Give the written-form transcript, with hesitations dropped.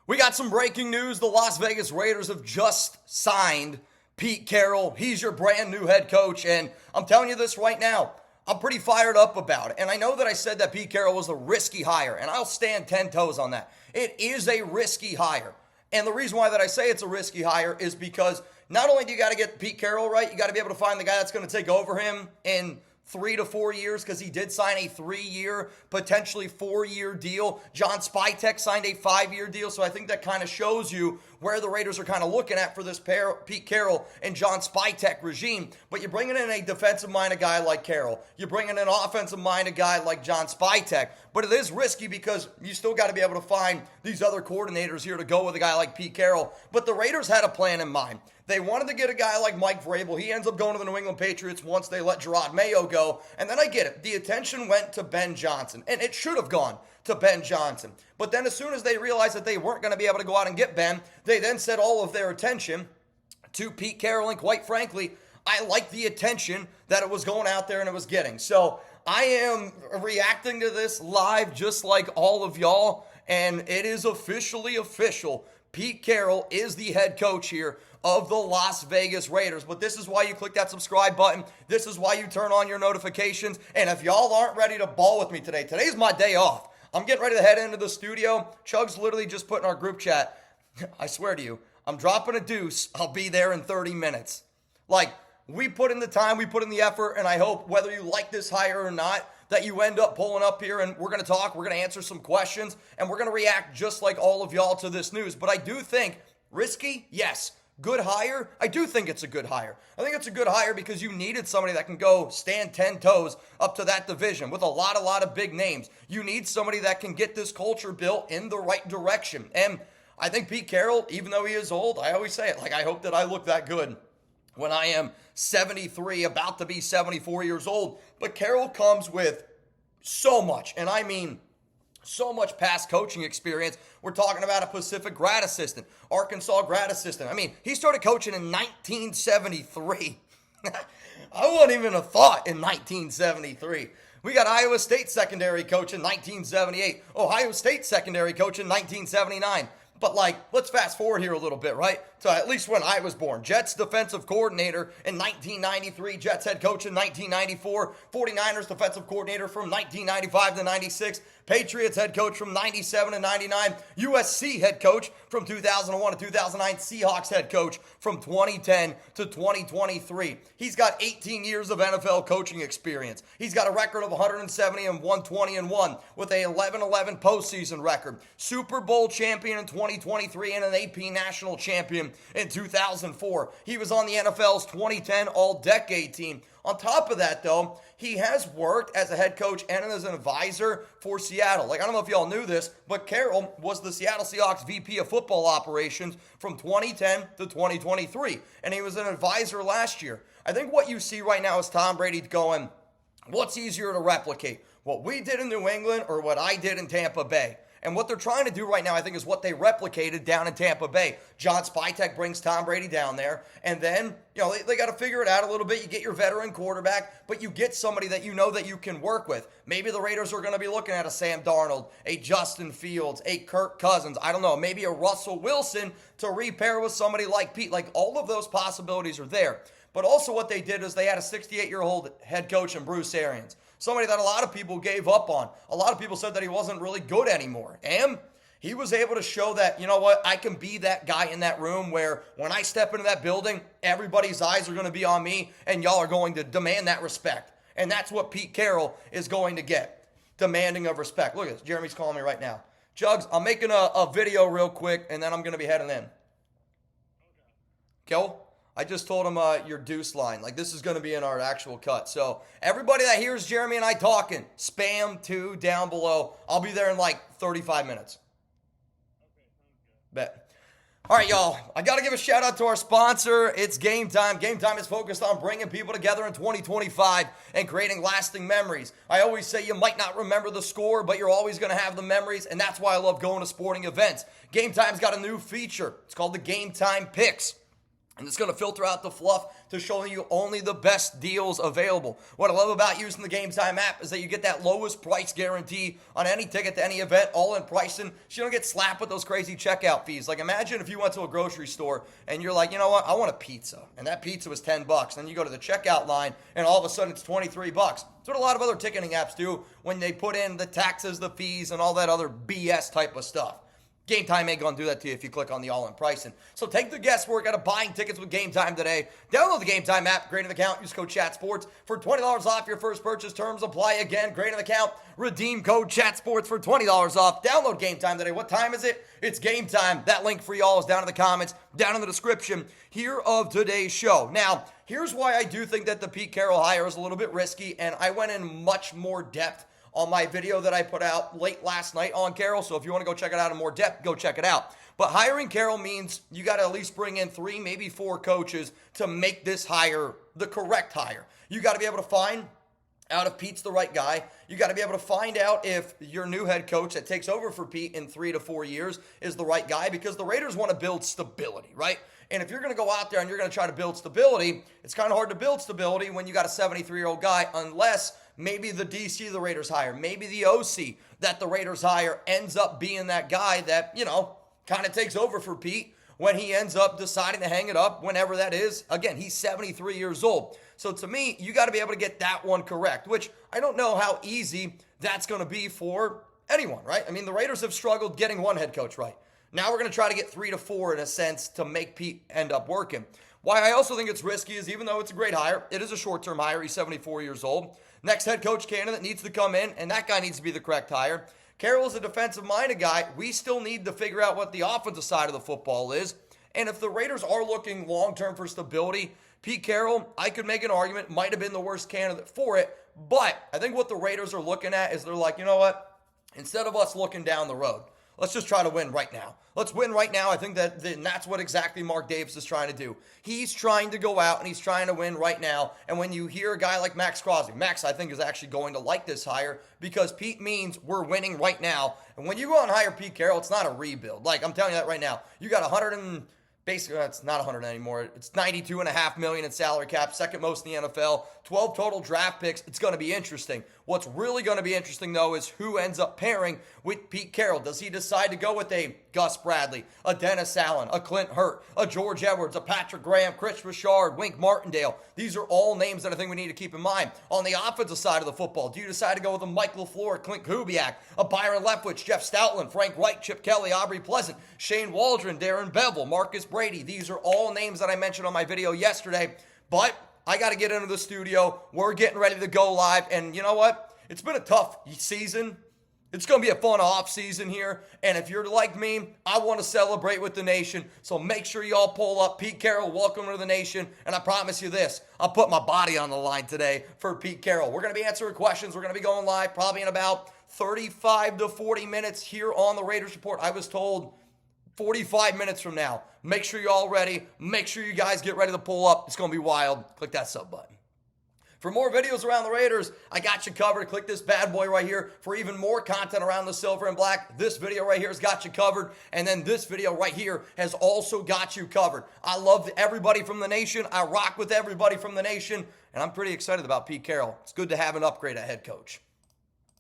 We got some breaking news. The Las Vegas Raiders have just signed Pete Carroll. He's your brand new head coach, and I'm telling you this right now, I'm pretty fired up about it. And I know that I said that Pete Carroll was a risky hire, and I'll stand 10 toes on that. It is a risky hire. And the reason why that I say it's a risky hire is because not only do you got to get Pete Carroll right, you got to be able to find the guy that's going to take over him in 3 to 4 years, because he did sign a 3-year, potentially 4-year deal. John Spytek signed a 5-year deal, so I think that kind of shows you where the Raiders are kind of looking at for this pair, Pete Carroll and John Spytek regime. But you're bringing in a defensive-minded guy like Carroll. You're bringing in an offensive-minded guy like John Spytek. But it is risky because you still got to be able to find these other coordinators here to go with a guy like Pete Carroll. But the Raiders had a plan in mind. They wanted to get a guy like Mike Vrabel. He ends up going to the New England Patriots once they let Gerard Mayo go. And then I get it. The attention went to Ben Johnson. And it should have gone to Ben Johnson. But then as soon as they realized that they weren't going to be able to go out and get Ben, they then set all of their attention to Pete Carroll. And quite frankly, I like the attention that it was going out there and it was getting. So I am reacting to this live just like all of y'all. And it is officially official. Pete Carroll is the head coach here of the Las Vegas Raiders. But this is why you click that subscribe button. This is why you turn on your notifications. And if y'all aren't ready to ball with me today, today's my day off. I'm getting ready to head into the studio. Chug's literally just put in our group chat, I swear to you, I'm dropping a deuce. I'll be there in 30 minutes. Like, we put in the time, we put in the effort, and I hope whether you like this hire or not, that you end up pulling up here and we're going to talk, we're going to answer some questions, and we're going to react just like all of y'all to this news. But I do think, risky? Yes. Good hire? I do think it's a good hire. I think it's a good hire because you needed somebody that can go stand 10 toes up to that division with a lot of big names. You need somebody that can get this culture built in the right direction. And I think Pete Carroll, even though he is old, I always say it, like I hope that I look that good when I am 73, about to be 74 years old. But Carroll comes with so much, and I mean so much past coaching experience. We're talking about a Pacific grad assistant, Arkansas grad assistant. I mean, he started coaching in 1973. I wouldn't even have thought in 1973. We got Iowa State secondary coach in 1978. Ohio State secondary coach in 1979. But, let's fast forward here a little bit, right? So at least when I was born. Jets defensive coordinator in 1993. Jets head coach in 1994. 49ers defensive coordinator from 1995 to 96. Patriots head coach from 97 to 99. USC head coach from 2001 to 2009. Seahawks head coach from 2010 to 2023. He's got 18 years of NFL coaching experience. He's got a record of 170 and 120 and 1 with a 11-11 postseason record. Super Bowl champion in 2023 and an AP national champion in 2004. He was on the NFL's 2010 All-Decade team. On top of that, though, he has worked as a head coach and as an advisor for Seattle. I don't know if y'all knew this, but Carroll was the Seattle Seahawks VP of football operations from 2010 to 2023, and he was an advisor last year. I think what you see right now is Tom Brady going, what's easier to replicate, what we did in New England or what I did in Tampa Bay? And what they're trying to do right now, I think, is what they replicated down in Tampa Bay. John Spytek brings Tom Brady down there. And then, they got to figure it out a little bit. You get your veteran quarterback, but you get somebody that you know that you can work with. Maybe the Raiders are going to be looking at a Sam Darnold, a Justin Fields, a Kirk Cousins. I don't know, maybe a Russell Wilson to repair with somebody like Pete. All of those possibilities are there. But also what they did is they had a 68-year-old head coach in Bruce Arians. Somebody that a lot of people gave up on. A lot of people said that he wasn't really good anymore. And he was able to show that, I can be that guy in that room where when I step into that building, everybody's eyes are going to be on me and y'all are going to demand that respect. And that's what Pete Carroll is going to get, demanding of respect. Look at this. Jeremy's calling me right now. Jugs, I'm making a video real quick and then I'm going to be heading in. Okay. I just told him your deuce line. This is going to be in our actual cut. So everybody that hears Jeremy and I talking, spam 2 down below. I'll be there in 35 minutes. Okay, sounds good. Bet. All right, y'all. I got to give a shout out to our sponsor. It's Game Time. Game Time is focused on bringing people together in 2025 and creating lasting memories. I always say you might not remember the score, but you're always going to have the memories, and that's why I love going to sporting events. Game Time's got a new feature. It's called the Game Time Picks. And it's going to filter out the fluff to show you only the best deals available. What I love about using the Game Time app is that you get that lowest price guarantee on any ticket to any event, all in pricing. So you don't get slapped with those crazy checkout fees. Like imagine if you went to a grocery store and you're like, you know what, I want a pizza. And that pizza was $10. Then you go to the checkout line and all of a sudden it's $23. That's what a lot of other ticketing apps do when they put in the taxes, the fees, and all that other BS type of stuff. Game Time ain't going to do that to you if you click on the all-in pricing. So take the guesswork out of buying tickets with Game Time today. Download the Game Time app, create an account, use code ChatSports for $20 off your first purchase. Terms apply again. Create an account, redeem code ChatSports for $20 off. Download Game Time today. What time is it? It's Game Time. That link for y'all is down in the comments, down in the description here of today's show. Now, here's why I do think that the Pete Carroll hire is a little bit risky, and I went in much more depth on my video that I put out late last night on Carroll. So if you want to go check it out in more depth, go check it out. But hiring Carroll means you got to at least bring in 3, maybe 4 coaches to make this hire the correct hire. You got to be able to find out if Pete's the right guy. You got to be able to find out if your new head coach that takes over for Pete in 3 to 4 years is the right guy, because the Raiders want to build stability, right? And if you're going to go out there and you're going to try to build stability, it's kind of hard to build stability when you got a 73-year-old guy, unless maybe the DC the Raiders hire, maybe the OC that the Raiders hire ends up being that guy that, you know, kind of takes over for Pete when he ends up deciding to hang it up, whenever that is. Again, he's 73 years old. So to me, you got to be able to get that one correct, which I don't know how easy that's going to be for anyone, right? I mean, the Raiders have struggled getting one head coach right. Now we're going to try to get 3 to 4 in a sense to make Pete end up working. Why I also think it's risky is, even though it's a great hire, it is a short-term hire. He's 74 years old. Next head coach candidate needs to come in, and that guy needs to be the correct hire. Carroll is a defensive-minded guy. We still need to figure out what the offensive side of the football is. And if the Raiders are looking long-term for stability, Pete Carroll, I could make an argument, might have been the worst candidate for it. But I think what the Raiders are looking at is they're like, you know what? Instead of us looking down the road, let's just try to win right now. Let's win right now. I think that's what exactly Mark Davis is trying to do. He's trying to go out and he's trying to win right now. And when you hear a guy like Max Crosby, Max, I think, is actually going to like this hire, because Pete means we're winning right now. And when you go out and hire Pete Carroll, it's not a rebuild. Like, I'm telling you that right now. You got basically, it's not 100 anymore. It's $92.5 million in salary cap, second most in the NFL, 12 total draft picks. It's going to be interesting. What's really going to be interesting, though, is who ends up pairing with Pete Carroll. Does he decide to go with a Gus Bradley, a Dennis Allen, a Clint Hurt, a George Edwards, a Patrick Graham, Chris Richard, Wink Martindale? These are all names that I think we need to keep in mind. On the offensive side of the football, do you decide to go with a Mike LaFleur, Clint Kubiak, a Byron Leftwich, Jeff Stoutland, Frank Wright, Chip Kelly, Aubrey Pleasant, Shane Waldron, Darren Bevel, Marcus Brady? These are all names that I mentioned on my video yesterday, but I got to get into the studio. We're getting ready to go live, and you know what? It's been a tough season. It's going to be a fun off season here, and if you're like me, I want to celebrate with the nation, so make sure y'all pull up. Pete Carroll, welcome to the nation, and I promise you this, I'll put my body on the line today for Pete Carroll. We're going to be answering questions. We're going to be going live probably in about 35 to 40 minutes here on the Raiders Report. I was told 45 minutes from now. Make sure you're all ready. Make sure you guys get ready to pull up. It's going to be wild. Click that sub button. For more videos around the Raiders, I got you covered. Click this bad boy right here for even more content around the silver and black. This video right here has got you covered. And then this video right here has also got you covered. I love everybody from the nation. I rock with everybody from the nation. And I'm pretty excited about Pete Carroll. It's good to have an upgrade at head coach.